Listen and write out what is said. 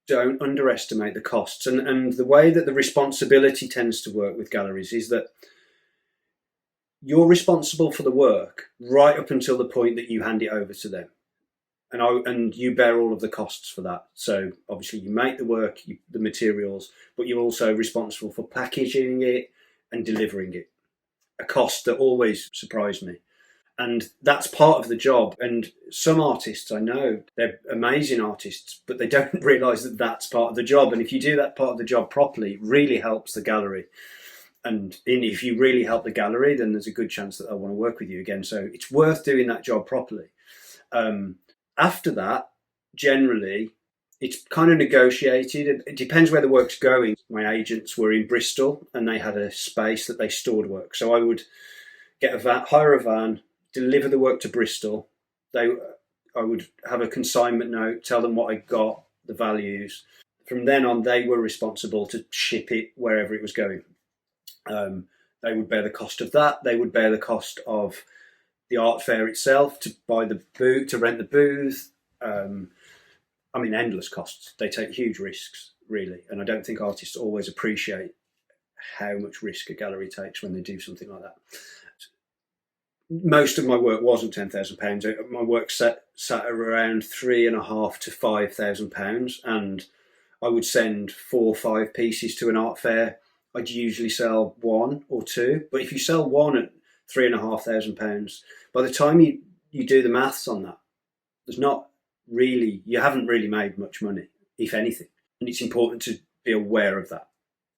don't underestimate the costs. And the way that the responsibility tends to work with galleries is that you're responsible for the work right up until the point that you hand it over to them. And you bear all of the costs for that. So obviously you make the work, the materials, but you're also responsible for packaging it and delivering it. A cost that always surprised me. And that's part of the job. And some artists, I know, they're amazing artists, but they don't realise that that's part of the job. And if you do that part of the job properly, it really helps the gallery. And if you really help the gallery, then there's a good chance that they'll want to work with you again. So it's worth doing that job properly. After that, generally, it's kind of negotiated. It depends where the work's going. My agents were in Bristol and they had a space that they stored work. So I would get hire a van, deliver the work to Bristol. I would have a consignment note, tell them what I got, the values. From then on, they were responsible to ship it wherever it was going. They would bear the cost of that. They would bear the cost of the art fair itself, to buy the booth, to rent the booth. Endless costs. They take huge risks, really. And I don't think artists always appreciate how much risk a gallery takes when they do something like that. Most of my work wasn't £10,000. My work sat around £3,500 to £5,000, and I would send 4 or 5 pieces to an art fair. I'd usually sell 1 or 2, but if you sell 1 at £3,500, by the time you do the maths on that, you haven't really made much money, if anything. And it's important to be aware of that.